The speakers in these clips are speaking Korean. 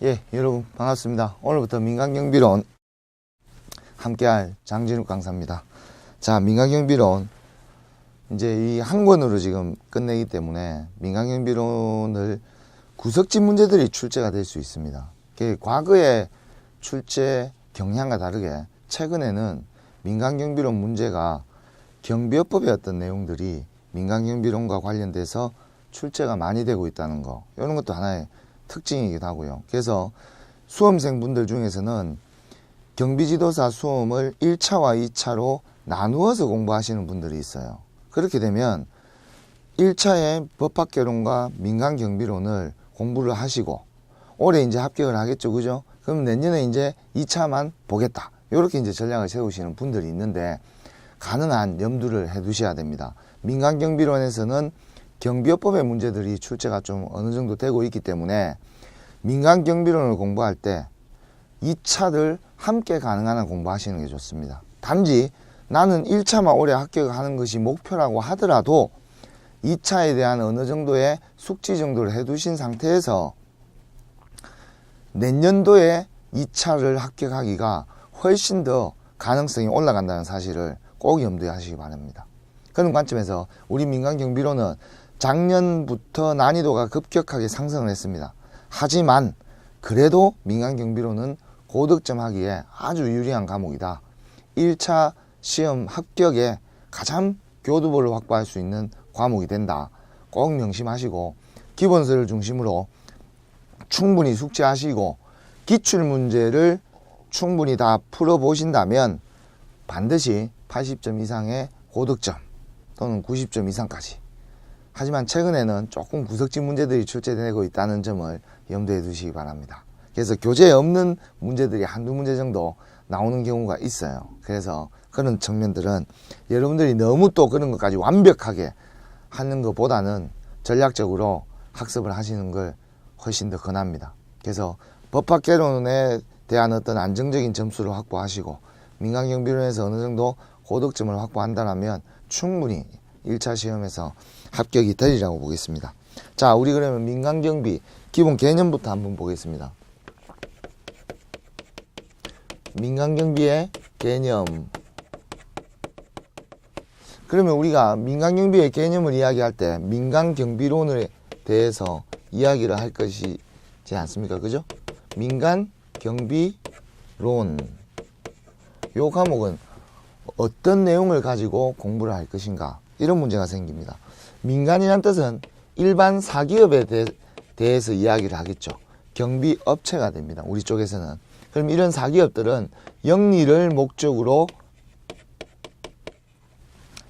예, 여러분 반갑습니다. 오늘부터 민간경비론 함께할 장진욱 강사입니다. 자, 민간경비론 이제 이 한 권으로 지금 끝내기 때문에 민간경비론을 구석진 문제들이 출제가 될 수 있습니다. 과거의 출제 경향과 다르게 최근에는 민간경비론 문제가 경비업법의 어떤 내용들이 민간경비론과 관련돼서 출제가 많이 되고 있다는 거, 이런 것도 하나의 특징이기도 하고요. 그래서 수험생분들 중에서는 경비지도사 수험을 1차와 2차로 나누어서 공부하시는 분들이 있어요. 그렇게 되면 1차의 법학개론과 민간경비론을 공부를 하시고 올해 이제 합격을 하겠죠, 그죠? 그럼 내년에 이제 2차만 보겠다, 이렇게 이제 전략을 세우시는 분들이 있는데, 가능한 염두를 해 두셔야 됩니다. 민간경비론에서는 경비업법의 문제들이 출제가 좀 어느 정도 되고 있기 때문에 민간경비론을 공부할 때 2차를 함께 가능한 한 공부하시는 게 좋습니다. 단지 나는 1차만 올해 합격하는 것이 목표라고 하더라도 2차에 대한 어느 정도의 숙지 정도를 해 두신 상태에서 내년도에 2차를 합격하기가 훨씬 더 가능성이 올라간다는 사실을 꼭 염두에 하시기 바랍니다. 그런 관점에서 우리 민간경비론은 작년부터 난이도가 급격하게 상승을 했습니다. 하지만 그래도 민간경비론은 고득점 하기에 아주 유리한 과목이다. 1차 시험 합격에 가장 교두보를 확보할 수 있는 과목이 된다. 꼭 명심하시고 기본서를 중심으로 충분히 숙지하시고 기출문제를 충분히 다 풀어보신다면 반드시 80점 이상의 고득점 또는 90점 이상까지. 하지만 최근에는 조금 구석진 문제들이 출제되고 있다는 점을 염두에 두시기 바랍니다. 그래서 교재에 없는 문제들이 한두 문제 정도 나오는 경우가 있어요. 그래서 그런 측면들은 여러분들이 너무 또 그런 것까지 완벽하게 하는 것보다는 전략적으로 학습을 하시는 걸 훨씬 더 권합니다. 그래서 법학개론에 대한 어떤 안정적인 점수를 확보하시고 민간경비론에서 어느 정도 고득점을 확보한다면 충분히 1차 시험에서 합격이 되리라고 보겠습니다. 자, 우리 그러면 민간경비 기본 개념부터 한번 보겠습니다. 민간경비의 개념. 그러면 우리가 민간경비의 개념을 이야기할 때 민간경비론에 대해서 이야기를 할 것이지 않습니까? 그죠? 민간경비론. 요 과목은 어떤 내용을 가지고 공부를 할 것인가, 이런 문제가 생깁니다. 민간이란 뜻은 일반 사기업에 대해서 이야기를 하겠죠. 경비업체가 됩니다, 우리 쪽에서는. 그럼 이런 사기업들은 영리를 목적으로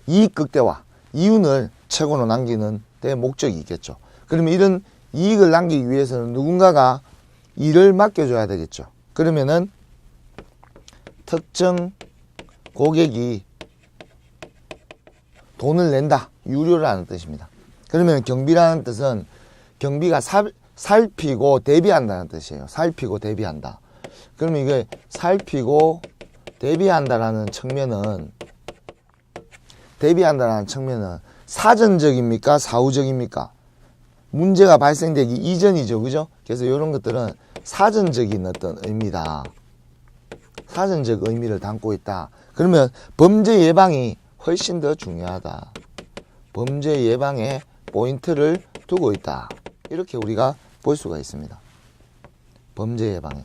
이익 극대화, 이윤을 최고로 남기는 데 목적이 있겠죠. 그러면 이런 이익을 남기기 위해서는 누군가가 일을 맡겨줘야 되겠죠. 그러면은 특정 고객이 돈을 낸다, 유료를 하는 뜻입니다. 그러면 경비라는 뜻은 경비가 살피고 대비한다는 뜻이에요. 살피고 대비한다. 그러면 이게 살피고 대비한다라는 측면은 사전적입니까? 사후적입니까? 문제가 발생되기 이전이죠, 그죠? 그래서 이런 것들은 사전적인 어떤 의미다. 사전적 의미를 담고 있다. 그러면 범죄 예방이 훨씬 더 중요하다. 범죄 예방에 포인트를 두고 있다. 이렇게 우리가 볼 수가 있습니다. 범죄 예방에.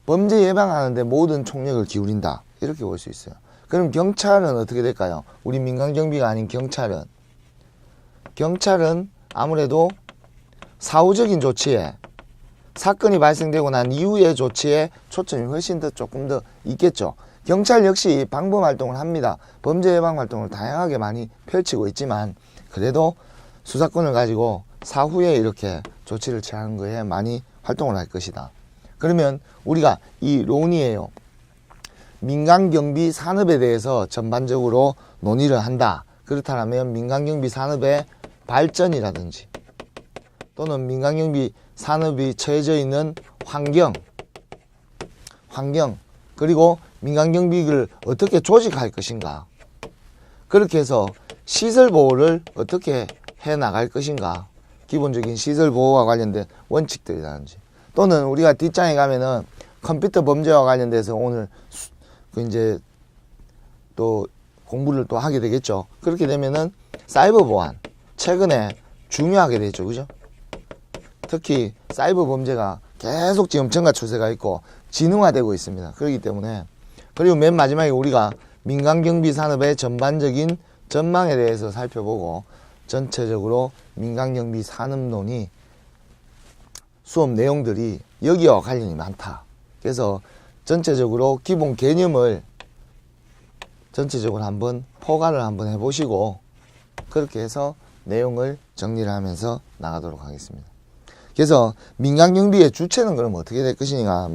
범죄 예방하는데 모든 총력을 기울인다. 이렇게 볼 수 있어요. 그럼 경찰은 어떻게 될까요? 우리 민간경비가 아닌 경찰은 아무래도 사후적인 조치에, 사건이 발생되고 난 이후의 조치에 초점이 훨씬 더 조금 더 있겠죠. 경찰 역시 방범 활동을 합니다. 범죄 예방 활동을 다양하게 많이 펼치고 있지만 그래도 수사권을 가지고 사후에 이렇게 조치를 취하는 거에 많이 활동을 할 것이다. 그러면 우리가 이 론이에요. 민간경비 산업에 대해서 전반적으로 논의를 한다. 그렇다면 민간경비 산업의 발전이라든지 또는 민간경비 산업이 처해져 있는 환경, 그리고 민간경비를 어떻게 조직할 것인가, 그렇게 해서 시설보호를 어떻게 해 나갈 것인가, 기본적인 시설보호와 관련된 원칙들이라든지 또는 우리가 뒷장에 가면은 컴퓨터 범죄와 관련돼서 오늘 이제 또 공부를 또 하게 되겠죠. 그렇게 되면은 사이버 보안 최근에 중요하게 되죠. 그죠? 특히 사이버 범죄가 계속 지금 증가 추세가 있고 진흥화되고 있습니다. 그렇기 때문에 그리고 맨 마지막에 우리가 민간경비 산업의 전반적인 전망에 대해서 살펴보고 전체적으로 민간경비 산업론이 수업 내용들이 여기와 관련이 많다. 그래서 전체적으로 기본 개념을 전체적으로 한번 포괄을 한번 해보시고 그렇게 해서 내용을 정리를 하면서 나가도록 하겠습니다. 그래서 민간경비의 주체는 그럼 어떻게 될 것이냐.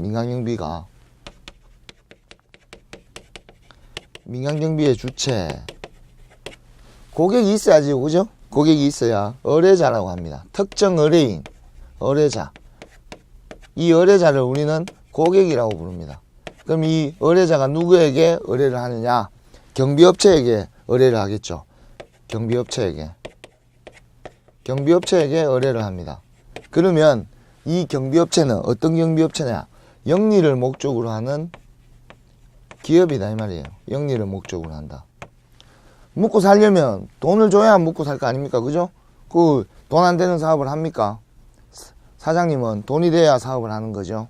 민간경비의 주체 고객이 있어야지. 그죠? 고객이 있어야 의뢰자라고 합니다. 특정 의뢰인, 의뢰자. 이 의뢰자를 우리는 고객이라고 부릅니다. 그럼 이 의뢰자가 누구에게 의뢰를 하느냐? 경비업체에게 의뢰를 하겠죠. 경비업체에게 의뢰를 합니다. 그러면 이 경비업체는 어떤 경비업체냐? 영리를 목적으로 하는 기업이다 이 말이에요. 영리를 목적으로 한다. 먹고 살려면 돈을 줘야 먹고 살 거 아닙니까? 그죠? 그 돈 안 되는 사업을 합니까? 사장님은 돈이 돼야 사업을 하는 거죠.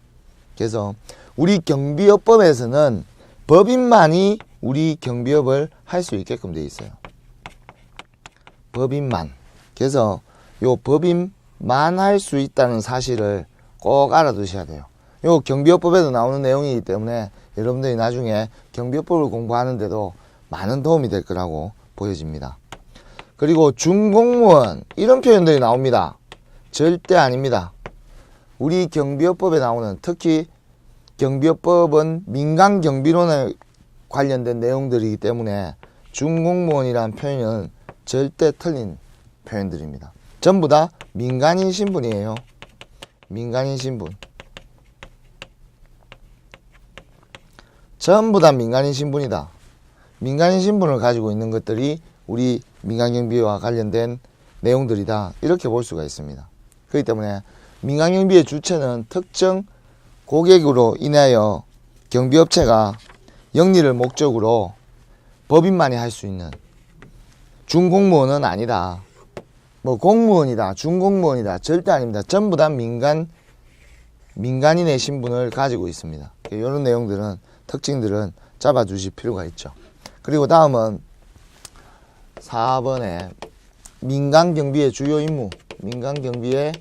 그래서 우리 경비업법에서는 법인만이 우리 경비업을 할 수 있게끔 되어 있어요. 법인만. 그래서 요 법인만 할 수 있다는 사실을 꼭 알아두셔야 돼요. 요 경비업법에도 나오는 내용이기 때문에 여러분들이 나중에 경비업법을 공부하는데도 많은 도움이 될 거라고 보여집니다. 그리고 준공무원 이런 표현들이 나옵니다. 절대 아닙니다. 우리 경비업법에 나오는 특히 경비업법은 민간경비론에 관련된 내용들이기 때문에 준공무원이라는 표현은 절대 틀린 표현들입니다. 전부 다 민간인 신분이에요. 민간인 신분. 전부 다 민간인 신분이다. 민간인 신분을 가지고 있는 것들이 우리 민간경비와 관련된 내용들이다. 이렇게 볼 수가 있습니다. 그렇기 때문에 민간경비의 주체는 특정 고객으로 인하여 경비업체가 영리를 목적으로 법인만이 할 수 있는 준공무원은 아니다. 뭐 공무원이다, 준공무원이다. 절대 아닙니다. 전부 다 민간인의 신분을 가지고 있습니다. 이런 내용들은 특징들은 잡아주실 필요가 있죠. 그리고 다음은 4번에 민간경비의 주요 임무. 민간경비의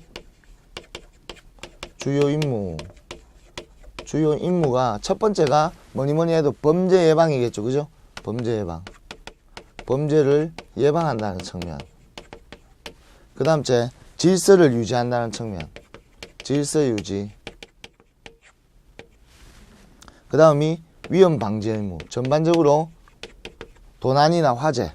주요 임무가 첫 번째가 뭐니 해도 범죄 예방이겠죠. 그죠? 범죄 예방. 범죄를 예방한다는 측면. 그 다음째 질서를 유지한다는 측면. 질서 유지. 그 다음이 위험 방지 의무. 전반적으로 도난이나 화재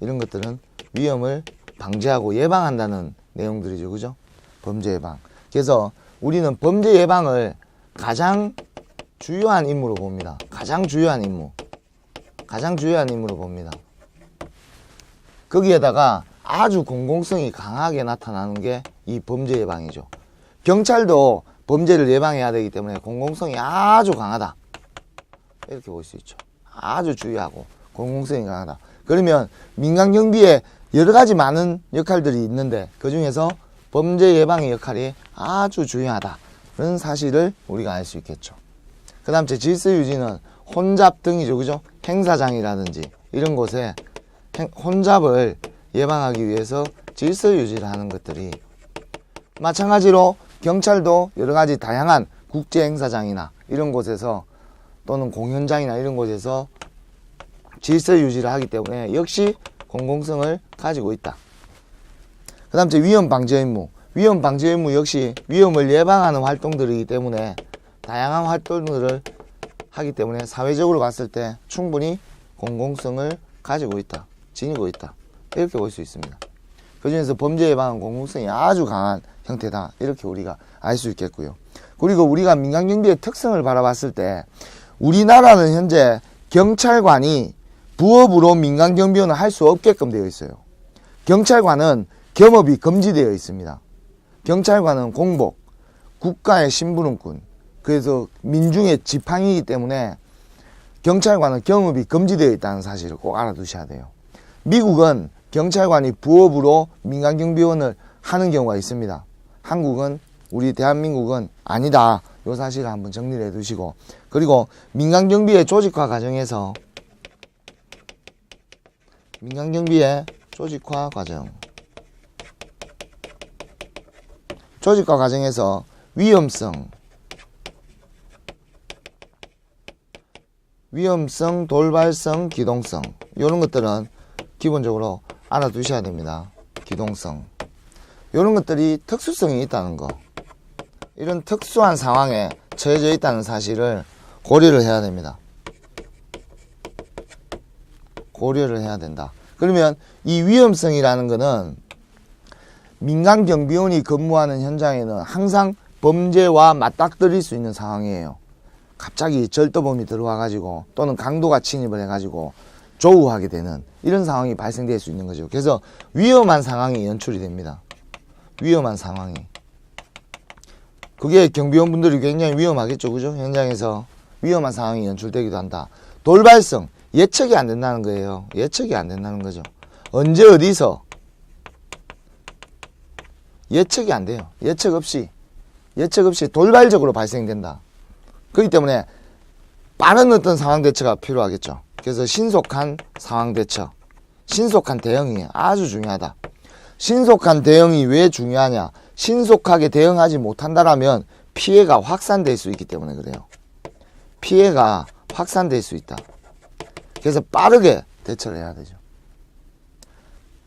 이런 것들은 위험을 방지하고 예방한다는 내용들이죠. 그죠? 범죄 예방. 그래서 우리는 범죄 예방을 가장 주요한 임무로 봅니다. 가장 주요한 임무로 봅니다. 거기에다가 아주 공공성이 강하게 나타나는 게 이 범죄 예방이죠. 경찰도 범죄를 예방해야 되기 때문에 공공성이 아주 강하다. 이렇게 볼 수 있죠. 아주 주의하고 공공성이 강하다. 그러면 민간경비에 여러 가지 많은 역할들이 있는데 그 중에서 범죄 예방의 역할이 아주 중요하다. 그런 사실을 우리가 알 수 있겠죠. 그 다음 질서 유지는 혼잡 등이죠. 그죠? 행사장이라든지 이런 곳에 혼잡을 예방하기 위해서 질서 유지를 하는 것들이 마찬가지로 경찰도 여러 가지 다양한 국제 행사장이나 이런 곳에서 또는 공연장이나 이런 곳에서 질서 유지를 하기 때문에 역시 공공성을 가지고 있다. 그 다음 위험 방지 의무. 위험 방지 의무 역시 위험을 예방하는 활동들이기 때문에 다양한 활동들을 하기 때문에 사회적으로 봤을 때 충분히 공공성을 가지고 있다. 지니고 있다. 이렇게 볼 수 있습니다. 그 중에서 범죄 예방은 공공성이 아주 강한 형태다. 이렇게 우리가 알 수 있겠고요. 그리고 우리가 민간경비의 특성을 바라봤을 때 우리나라는 현재 경찰관이 부업으로 민간경비원을 할 수 없게끔 되어 있어요. 경찰관은 겸업이 금지되어 있습니다. 경찰관은 국가의 심부름꾼, 그래서 민중의 지팡이이기 때문에 경찰관은 경업이 금지되어 있다는 사실을 꼭 알아두셔야 돼요. 미국은 경찰관이 부업으로 민간경비원을 하는 경우가 있습니다. 한국은, 우리 대한민국은 아니다. 이 사실을 한번 정리를 해 두시고, 그리고 민간경비의 조직화 과정에서 민간경비의 조직화 과정에서 위험성, 돌발성, 기동성, 이런 것들은 기본적으로 알아두셔야 됩니다. 기동성, 이런 것들이 특수성이 있다는 거, 이런 특수한 상황에 처해져 있다는 사실을 고려를 해야 됩니다. 고려를 해야 된다. 그러면 이 위험성이라는 것은 민간 경비원이 근무하는 현장에는 항상 범죄와 맞닥뜨릴 수 있는 상황이에요. 갑자기 절도범이 들어와 가지고 또는 강도가 침입을 해 가지고 조우하게 되는 이런 상황이 발생될 수 있는 거죠. 그래서 위험한 상황이 연출이 됩니다. 위험한 상황이. 그게 경비원분들이 굉장히 위험하겠죠. 그죠? 현장에서 위험한 상황이 연출되기도 한다. 돌발성, 예측이 안 된다는 거예요. 예측이 안 된다는 거죠. 언제 어디서 예측이 안 돼요. 예측 없이 돌발적으로 발생된다. 그렇기 때문에 빠른 어떤 상황 대처가 필요하겠죠. 그래서 신속한 상황 대처, 신속한 대응이 아주 중요하다. 신속한 대응이 왜 중요하냐? 신속하게 대응하지 못한다라면 피해가 확산될 수 있기 때문에 그래요. 피해가 확산될 수 있다. 그래서 빠르게 대처를 해야 되죠.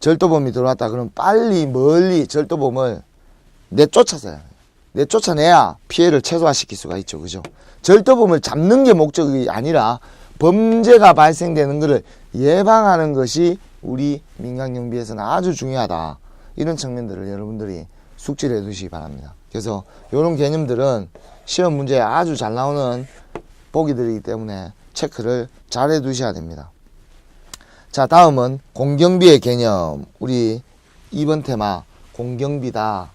절도범이 들어왔다 그러면 빨리 멀리 절도범을 내쫓아내야 피해를 최소화시킬 수가 있죠. 그죠? 절도범을 잡는 게 목적이 아니라 범죄가 발생되는 것을 예방하는 것이 우리 민간경비에서는 아주 중요하다. 이런 측면들을 여러분들이 숙지를 해 두시기 바랍니다. 그래서 이런 개념들은 시험 문제에 아주 잘 나오는 보기들이기 때문에 체크를 잘 해 두셔야 됩니다. 자, 다음은 공경비의 개념. 우리 2번 테마 공경비다.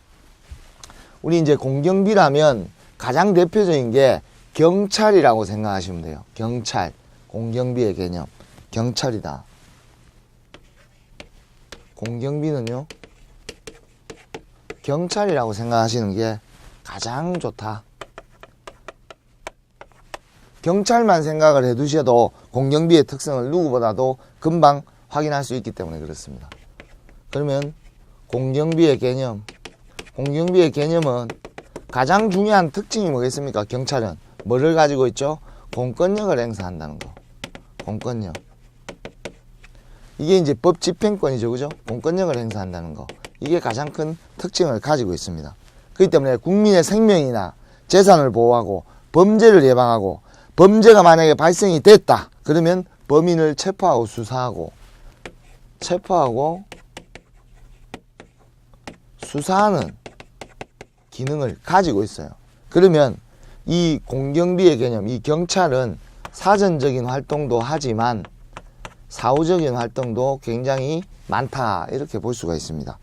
우리 이제 공경비라면 가장 대표적인 게 경찰이라고 생각하시면 돼요. 경찰. 공경비의 개념. 경찰이다. 공경비는요, 경찰이라고 생각하시는 게 가장 좋다. 경찰만 생각을 해 두셔도 공경비의 특성을 누구보다도 금방 확인할 수 있기 때문에 그렇습니다. 그러면 공경비의 개념은 가장 중요한 특징이 뭐겠습니까? 경찰은 뭐를 가지고 있죠? 공권력을 행사한다는 거. 공권력. 이게 이제 법 집행권이죠. 그죠? 공권력을 행사한다는 거. 이게 가장 큰 특징을 가지고 있습니다. 그렇기 때문에 국민의 생명이나 재산을 보호하고 범죄를 예방하고, 범죄가 만약에 발생이 됐다 그러면 범인을 체포하고 수사하는 기능을 가지고 있어요. 그러면 이 공경비의 개념, 이 경찰은 사전적인 활동도 하지만 사후적인 활동도 굉장히 많다, 이렇게 볼 수가 있습니다.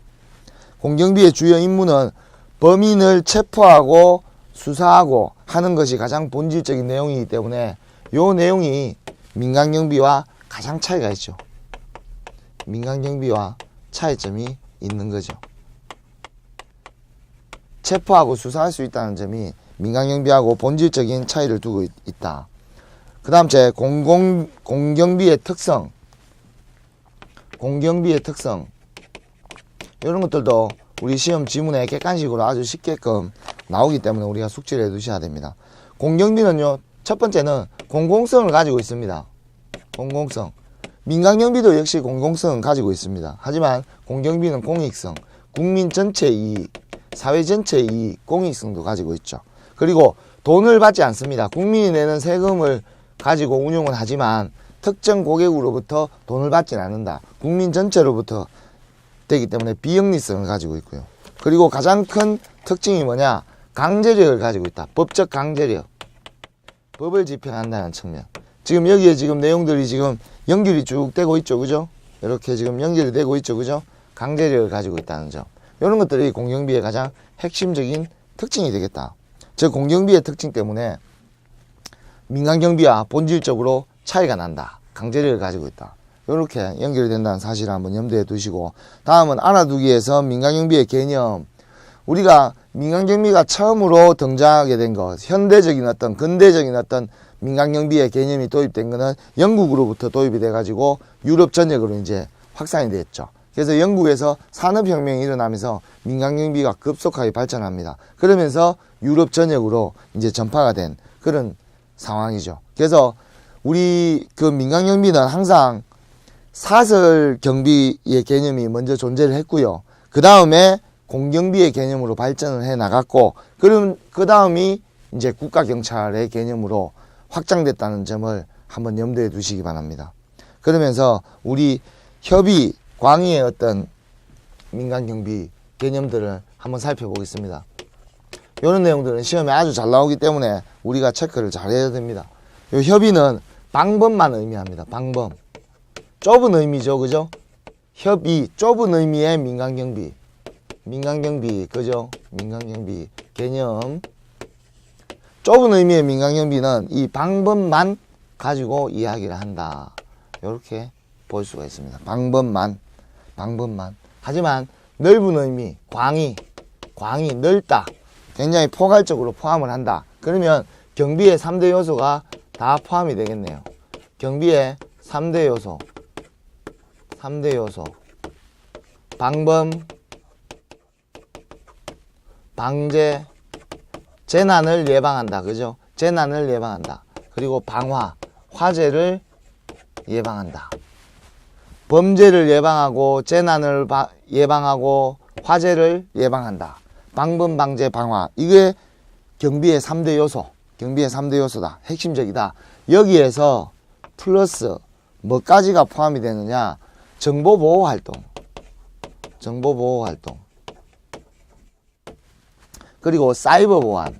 공경비의 주요 임무는 범인을 체포하고 수사하고 하는 것이 가장 본질적인 내용이기 때문에 이 내용이 민간경비와 가장 차이가 있죠. 민간경비와 차이점이 있는 거죠. 체포하고 수사할 수 있다는 점이 민간경비하고 본질적인 차이를 두고 있다. 그 다음 제 공경비의 특성. 이런 것들도 우리 시험 지문에 객관식으로 아주 쉽게끔 나오기 때문에 우리가 숙지를 해 두셔야 됩니다. 공경비는요, 첫 번째는 공공성을 가지고 있습니다. 공공성. 민간경비도 역시 공공성을 가지고 있습니다. 하지만 공경비는 공익성, 국민 전체의 이익, 사회 전체의 이익, 공익성도 가지고 있죠. 그리고 돈을 받지 않습니다. 국민이 내는 세금을 가지고 운용은 하지만 특정 고객으로부터 돈을 받지는 않는다. 국민 전체로부터 되기 때문에 비영리성을 가지고 있고요. 그리고 가장 큰 특징이 뭐냐? 강제력을 가지고 있다. 법적 강제력. 법을 집행한다는 측면. 지금 여기에 지금 내용들이 지금 연결이 쭉 되고 있죠. 그죠? 이렇게 지금 연결이 되고 있죠. 그죠? 강제력을 가지고 있다는 점. 이런 것들이 공경비의 가장 핵심적인 특징이 되겠다. 저 공경비의 특징 때문에 민간경비와 본질적으로 차이가 난다. 강제력을 가지고 있다. 이렇게 연결된다는 사실을 한번 염두에 두시고, 다음은 알아두기 위해서 민간경비의 개념. 우리가 민간경비가 처음으로 등장하게 된 것, 현대적인 어떤 근대적인 어떤 민간경비의 개념이 도입된 것은 영국으로부터 도입이 돼가지고 유럽 전역으로 이제 확산이 됐죠. 그래서 영국에서 산업혁명이 일어나면서 민간경비가 급속하게 발전합니다. 그러면서 유럽 전역으로 이제 전파가 된 그런 상황이죠. 그래서 우리 그 민간경비는 항상 사설경비의 개념이 먼저 존재를 했고요. 그 다음에 공경비의 개념으로 발전을 해 나갔고, 그럼 그 다음이 이제 국가경찰의 개념으로 확장됐다는 점을 한번 염두에 두시기 바랍니다. 그러면서 우리 협의, 광의의 어떤 민간경비 개념들을 한번 살펴보겠습니다. 이런 내용들은 시험에 아주 잘 나오기 때문에 우리가 체크를 잘 해야 됩니다. 이 협의는 방법만 의미합니다. 방법. 좁은 의미죠. 그죠? 협의, 좁은 의미의 민간경비. 민간경비, 그죠? 민간경비 개념. 좁은 의미의 민간경비는 이 방법만 가지고 이야기를 한다. 이렇게 볼 수가 있습니다. 방법만. 하지만 넓은 의미, 광의 넓다. 굉장히 포괄적으로 포함을 한다. 그러면 경비의 3대 요소가 다 포함이 되겠네요. 경비의 3대 요소. 방법, 방제, 재난을 예방한다. 그죠? 재난을 예방한다. 그리고 방화, 화재를 예방한다. 범죄를 예방하고 재난을 예방하고 화재를 예방한다. 방법, 방제, 방화. 이게 경비의 3대 요소. 경비의 3대 요소다. 핵심적이다. 여기에서 플러스 뭐까지가 포함이 되느냐? 정보보호 활동. 그리고 사이버 보안.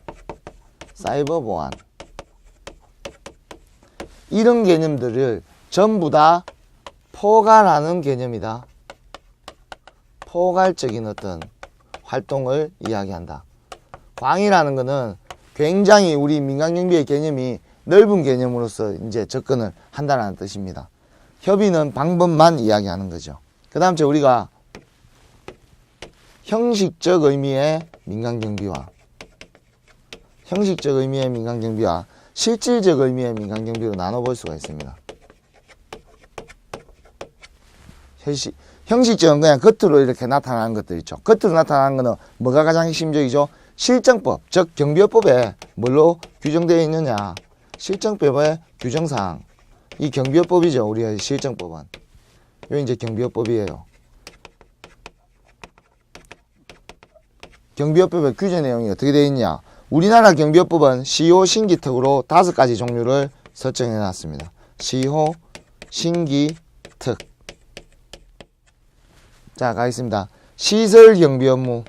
이런 개념들을 전부 다 포괄하는 개념이다. 포괄적인 어떤 활동을 이야기한다. 광이라는 것은 굉장히 우리 민간경비의 개념이 넓은 개념으로서 이제 접근을 한다는 뜻입니다. 협의는 방법만 이야기하는 거죠. 그 다음 우리가 형식적 의미의 민간경비와 실질적 의미의 민간경비로 나눠볼 수가 있습니다. 형식적은 그냥 겉으로 이렇게 나타나는 것들 있죠. 겉으로 나타나는 것은 뭐가 가장 핵심적이죠? 실정법, 즉 경비업법에 뭘로 규정되어 있느냐? 실정법의 규정사항. 이 경비업법이죠. 우리가 실정법은. 요 이제 경비업법이에요. 경비업법의 규제 내용이 어떻게 되어 있냐? 우리나라 경비업법은 시효, 신기, 특으로 5가지 종류를 설정해 놨습니다. 시효, 신기, 특. 자, 가겠습니다. 시설 경비 업무,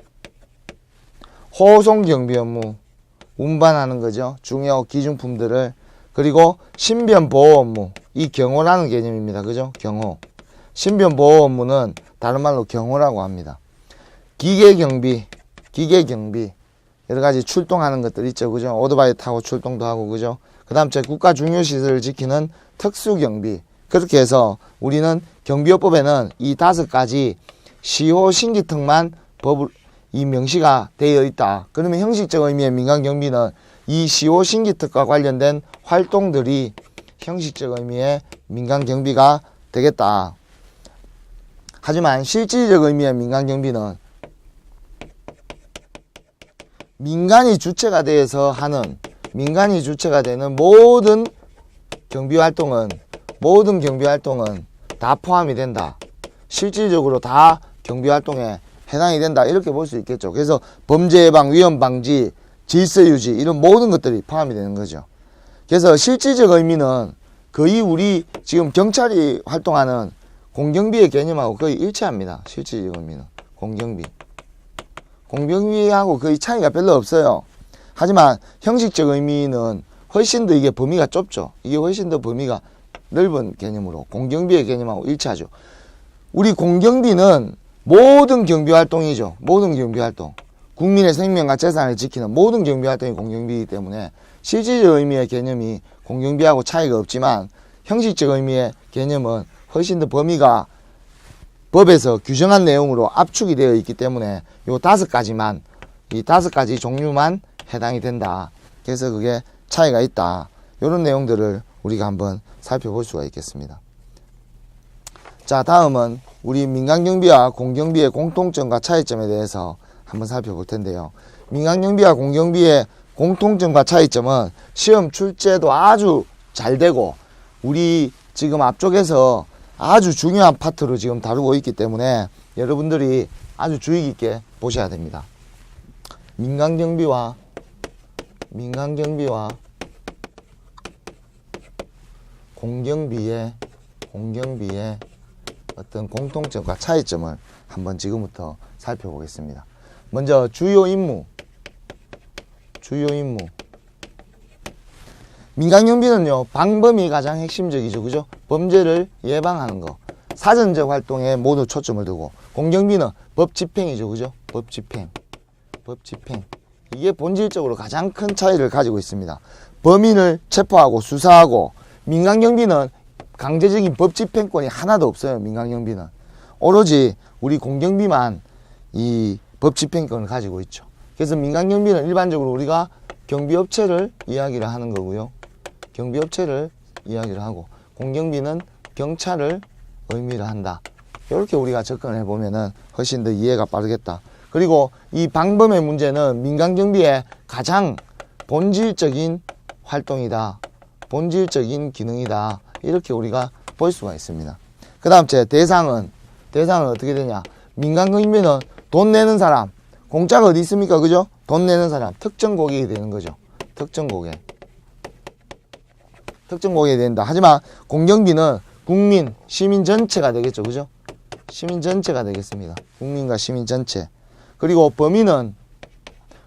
호송 경비 업무, 운반하는 거죠. 중요 기준품들을. 그리고 신변 보호 업무. 이 경호라는 개념입니다. 그죠? 경호. 신변 보호 업무는 다른 말로 경호라고 합니다. 기계 경비. 여러 가지 출동하는 것들 있죠. 그죠? 오토바이 타고 출동도 하고, 그죠? 그 다음 국가 중요 시설을 지키는 특수 경비. 그렇게 해서 우리는 경비업법에는 이 5가지 시효, 신기특만 이 명시가 되어 있다. 그러면 형식적 의미의 민간경비는 이 시효, 신기특과 관련된 활동들이 형식적 의미의 민간경비가 되겠다. 하지만 실질적 의미의 민간경비는 민간이 주체가 되는 모든 경비활동은 다 포함이 된다. 실질적으로 다 경비활동에 해당이 된다. 이렇게 볼 수 있겠죠. 그래서 범죄 예방, 위험 방지, 질서 유지 이런 모든 것들이 포함이 되는 거죠. 그래서 실질적 의미는 거의 우리 지금 경찰이 활동하는 공경비의 개념하고 거의 일치합니다. 실질적 의미는 공경비하고 거의 차이가 별로 없어요. 하지만 형식적 의미는 훨씬 더 이게 범위가 좁죠. 이게 훨씬 더 범위가 넓은 개념으로 공경비의 개념하고 일치하죠. 우리 공경비는 모든 경비활동이죠. 모든 경비활동. 국민의 생명과 재산을 지키는 모든 경비 활동이 공경비이기 때문에 실질적 의미의 개념이 공경비하고 차이가 없지만 형식적 의미의 개념은 훨씬 더 범위가 법에서 규정한 내용으로 압축이 되어 있기 때문에 요 5가지만, 이 5가지 종류만 해당이 된다. 그래서 그게 차이가 있다. 이런 내용들을 우리가 한번 살펴볼 수가 있겠습니다. 자, 다음은 우리 민간경비와 공경비의 공통점과 차이점에 대해서 한번 살펴볼 텐데요. 민간경비와 공경비의 공통점과 차이점은 시험 출제도 아주 잘 되고 우리 지금 앞쪽에서 아주 중요한 파트로 지금 다루고 있기 때문에 여러분들이 아주 주의 깊게 보셔야 됩니다. 민간경비와 공경비의 어떤 공통점과 차이점을 한번 지금부터 살펴보겠습니다. 먼저 주요 임무. 민간경비는요, 방범이 가장 핵심적이죠. 그죠? 범죄를 예방하는 거. 사전적 활동에 모두 초점을 두고, 공경비는 법집행이죠. 그죠? 법집행. 이게 본질적으로 가장 큰 차이를 가지고 있습니다. 범인을 체포하고 수사하고, 민간경비는 강제적인 법집행권이 하나도 없어요. 민간경비는. 오로지 우리 공경비만 이 법집행권을 가지고 있죠. 그래서 민간경비는 일반적으로 우리가 경비업체를 이야기를 하는 거고요. 경비업체를 이야기를 하고, 공경비는 경찰을 의미를 한다. 이렇게 우리가 접근을 해보면은 훨씬 더 이해가 빠르겠다. 그리고 이 방범의 문제는 민간경비의 가장 본질적인 활동이다. 본질적인 기능이다. 이렇게 우리가 볼 수가 있습니다. 그 다음 제 대상은 어떻게 되냐. 민간경비는 돈 내는 사람, 공짜가 어디 있습니까? 그죠? 돈 내는 사람, 특정 고객이 되는 거죠. 특정 고객이 된다. 하지만 공경비는 국민, 시민 전체가 되겠죠. 그죠? 시민 전체가 되겠습니다. 국민과 시민 전체. 그리고 범위는,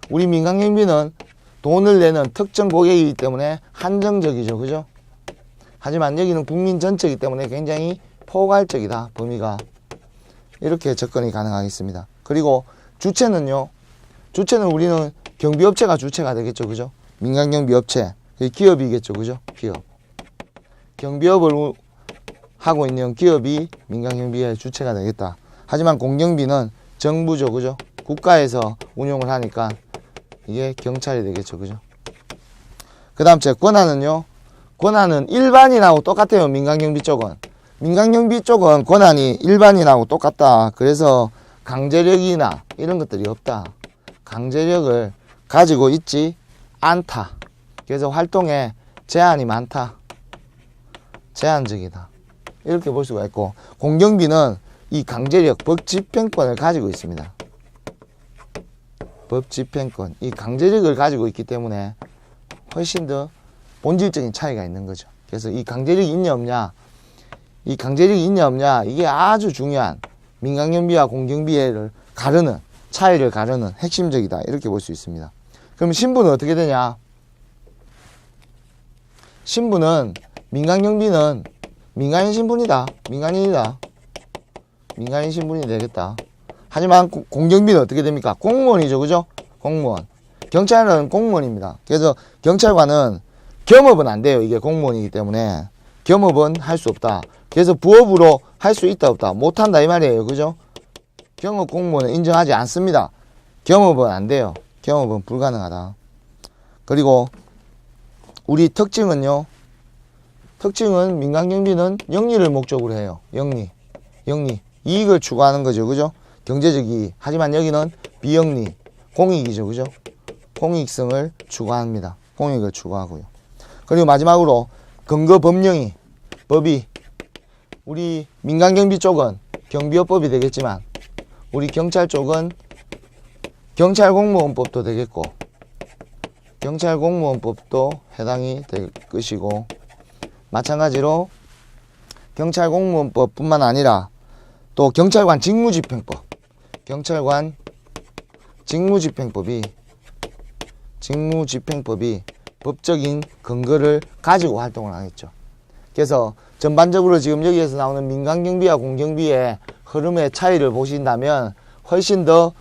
우리 민간경비는 돈을 내는 특정 고객이기 때문에 한정적이죠. 그죠? 하지만 여기는 국민 전체이기 때문에 굉장히 포괄적이다. 범위가. 이렇게 접근이 가능하겠습니다. 그리고 주체는요. 주체는 우리는 경비업체가 주체가 되겠죠. 그죠? 민간경비업체. 기업이겠죠. 그죠? 기업. 경비업을 하고 있는 기업이 민간경비의 주체가 되겠다. 하지만 공경비는 정부죠. 그죠? 국가에서 운용을 하니까 이게 경찰이 되겠죠. 그죠? 그 다음 제 권한은요. 권한은 일반인하고 똑같아요. 민간경비 쪽은. 민간경비 쪽은 권한이 일반인하고 똑같다. 그래서 강제력이나 이런 것들이 없다. 강제력을 가지고 있지 않다. 그래서 활동에 제한이 많다. 제한적이다. 이렇게 볼 수가 있고, 공경비는 이 강제력, 법집행권을 가지고 있습니다. 법집행권, 이 강제력을 가지고 있기 때문에 훨씬 더 본질적인 차이가 있는 거죠. 그래서 이 강제력이 있냐 없냐, 이게 아주 중요한 민간경비와 공경비를 가르는, 차이를 가르는 핵심적이다. 이렇게 볼 수 있습니다. 그럼 신분은 어떻게 되냐? 신분은, 민간경비는 민간인 신분이다. 민간인이다. 민간인 신분이 되겠다. 하지만 공경비는 어떻게 됩니까? 공무원이죠. 그죠? 공무원. 경찰은 공무원입니다. 그래서 경찰관은 겸업은 안 돼요. 이게 공무원이기 때문에. 겸업은 할 수 없다. 그래서 부업으로 할 수 있다 없다. 못한다 이 말이에요. 그죠? 경업 공무원은 인정하지 않습니다. 겸업은 안 돼요. 겸업은 불가능하다. 그리고 우리 특징은요. 특징은 민간경비는 영리를 목적으로 해요. 영리. 이익을 추구하는 거죠. 그죠? 경제적 이익. 하지만 여기는 비영리. 공익이죠. 그죠? 공익성을 추구합니다. 공익을 추구하고요. 그리고 마지막으로 근거법령이, 법이, 우리 민간경비 쪽은 경비업법이 되겠지만 우리 경찰 쪽은 경찰공무원법도 되겠고 경찰공무원법도 해당이 될 것이고, 마찬가지로 경찰공무원법 뿐만 아니라 또 경찰관 직무집행법, 경찰관 직무집행법이 법적인 근거를 가지고 활동을 하겠죠. 그래서 전반적으로 지금 여기에서 나오는 민간경비와 공경비의 흐름의 차이를 보신다면 훨씬 더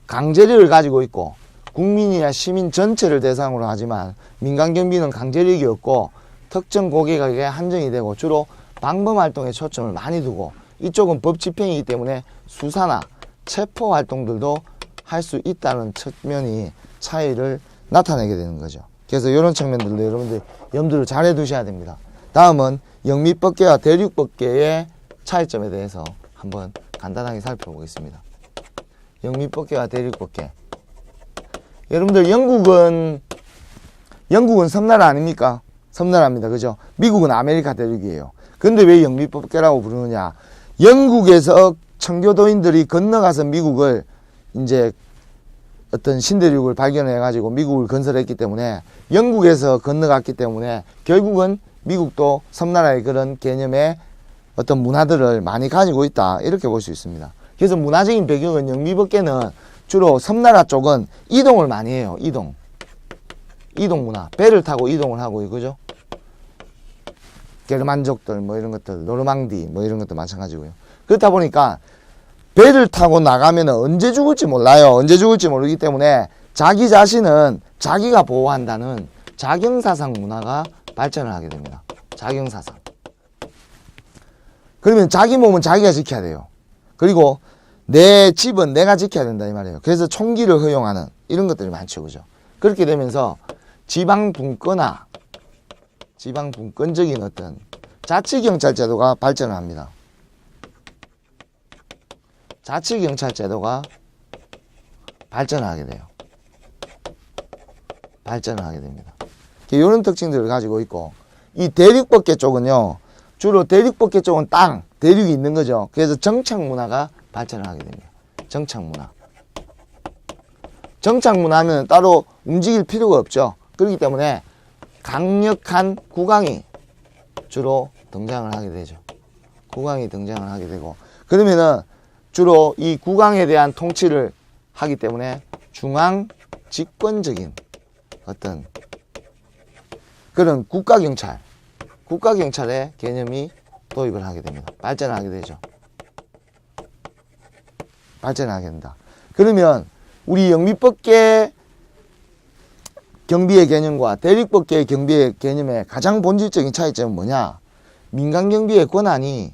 강제력을 가지고 있고 국민이나 시민 전체를 대상으로 하지만 민간경비는 강제력이 없고 특정 고객에게 한정이 되고 주로 방범활동에 초점을 많이 두고 이쪽은 법 집행이기 때문에 수사나 체포 활동들도 할 수 있다는 측면이 차이를 나타내게 되는 거죠. 그래서 이런 측면들도 여러분들 염두를 잘 해두셔야 됩니다. 다음은 영미법계와 대륙법계의 차이점에 대해서 한번 간단하게 살펴보겠습니다. 영미법계와 대륙법계. 여러분들 영국은 섬나라 아닙니까? 섬나라입니다. 그죠? 미국은 아메리카 대륙이에요. 근데 왜 영미법계라고 부르느냐? 영국에서 청교도인들이 건너가서 미국을 이제 어떤 신대륙을 발견해 가지고 미국을 건설했기 때문에 영국에서 건너갔기 때문에 결국은 미국도 섬나라의 그런 개념의 어떤 문화들을 많이 가지고 있다, 이렇게 볼 수 있습니다. 그래서 문화적인 배경은 영미법계는 주로 섬나라 쪽은 이동을 많이 해요. 이동 문화, 배를 타고 이동을 하고, 그죠? 게르만족들 뭐 이런 것들, 노르망디 뭐 이런 것도 마찬가지고요. 그렇다 보니까 배를 타고 나가면 언제 죽을지 몰라요. 언제 죽을지 모르기 때문에 자기 자신은 자기가 보호한다는 자경사상 문화가 발전을 하게 됩니다. 자경사상. 그러면 자기 몸은 자기가 지켜야 돼요. 그리고 내 집은 내가 지켜야 된다, 이 말이에요. 그래서 총기를 허용하는 이런 것들이 많죠. 그죠? 그렇게 되면서 지방분권적인 어떤 자치경찰제도가 발전을 합니다. 자치경찰제도가 발전을 하게 돼요. 발전을 하게 됩니다. 이런 특징들을 가지고 있고, 이 대륙법계 쪽은요, 주로 대륙법계 쪽은 땅, 대륙이 있는 거죠. 그래서 정착문화가 발전을 하게 됩니다. 정착문화. 정착문화 하면 따로 움직일 필요가 없죠. 그렇기 때문에 강력한 국왕이 주로 등장을 하게 되죠. 국왕이 등장을 하게 되고, 그러면은 주로 이 국왕에 대한 통치를 하기 때문에 중앙 집권적인 어떤 그런 국가경찰의 개념이 도입을 하게 됩니다. 발전을 하게 되죠. 발전을 하게 된다. 그러면 우리 영미법계 경비의 개념과 대륙법계의 경비의 개념의 가장 본질적인 차이점은 뭐냐? 민간경비의 권한이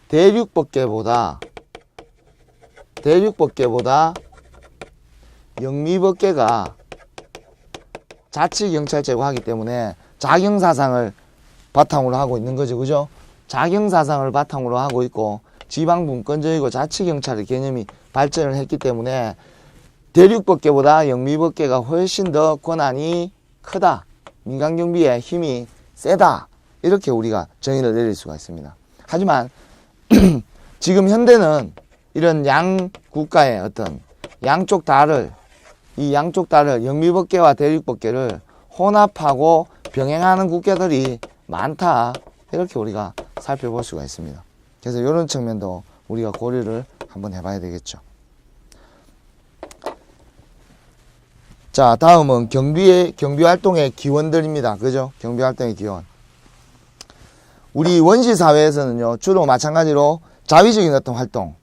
대륙법계보다 영미법계가 자치경찰제고 하기 때문에 자경사상을 바탕으로 하고 있는 거죠. 그죠? 자경사상을 바탕으로 하고 있고 지방분권적이고 자치경찰의 개념이 발전을 했기 때문에 대륙법계보다 영미법계가 훨씬 더 권한이 크다. 민간경비의 힘이 세다. 이렇게 우리가 정의를 내릴 수가 있습니다. 하지만 지금 현대는 이런 양국가의 어떤 양쪽 달을 영미법계와 대륙법계를 혼합하고 병행하는 국가들이 많다, 이렇게 우리가 살펴볼 수가 있습니다. 그래서 이런 측면도 우리가 고려를 한번 해봐야 되겠죠. 자, 다음은 경비활동의 기원들입니다. 그죠? 경비활동의 기원. 우리 원시사회에서는요, 주로 마찬가지로 자위적인 어떤 활동,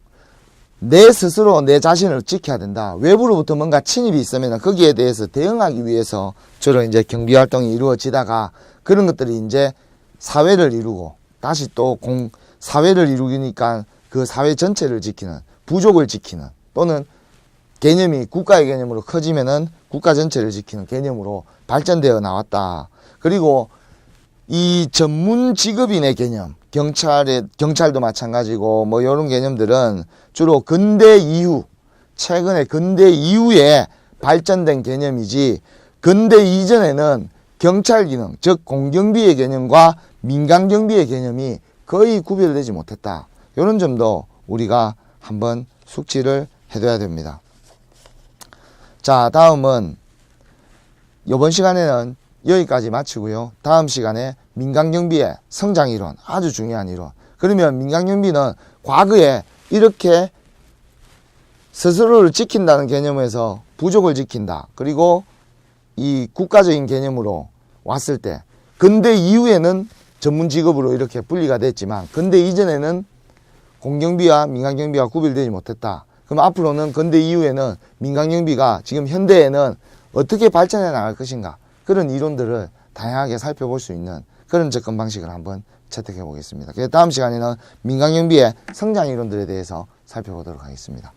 내 스스로 내 자신을 지켜야 된다. 외부로부터 뭔가 침입이 있으면 거기에 대해서 대응하기 위해서 주로 이제 경비활동이 이루어지다가 그런 것들이 이제 사회를 이루고 다시 또 사회를 이루니까 그 사회 전체를 지키는, 부족을 지키는, 또는 개념이 국가의 개념으로 커지면은 국가 전체를 지키는 개념으로 발전되어 나왔다. 그리고 이 전문 직업인의 개념, 경찰도 마찬가지고 뭐 이런 개념들은 주로 최근에 근대 이후에 발전된 개념이지, 근대 이전에는 경찰 기능, 즉 공경비의 개념과 민간경비의 개념이 거의 구별되지 못했다. 이런 점도 우리가 한번 숙지를 해둬야 됩니다. 자, 다음은 이번 시간에는 여기까지 마치고요. 다음 시간에 민간경비의 성장이론, 아주 중요한 이론. 그러면 민간경비는 과거에 이렇게 스스로를 지킨다는 개념에서 부족을 지킨다. 그리고 이 국가적인 개념으로 왔을 때, 근대 이후에는 전문 직업으로 이렇게 분리가 됐지만, 근대 이전에는 공경비와 민간경비가 구별되지 못했다. 그럼 앞으로는 근대 이후에는 민간경비가 지금 현대에는 어떻게 발전해 나갈 것인가, 그런 이론들을 다양하게 살펴볼 수 있는 그런 접근 방식을 한번 채택해 보겠습니다. 그래서 다음 시간에는 민간경비의 성장 이론들에 대해서 살펴보도록 하겠습니다.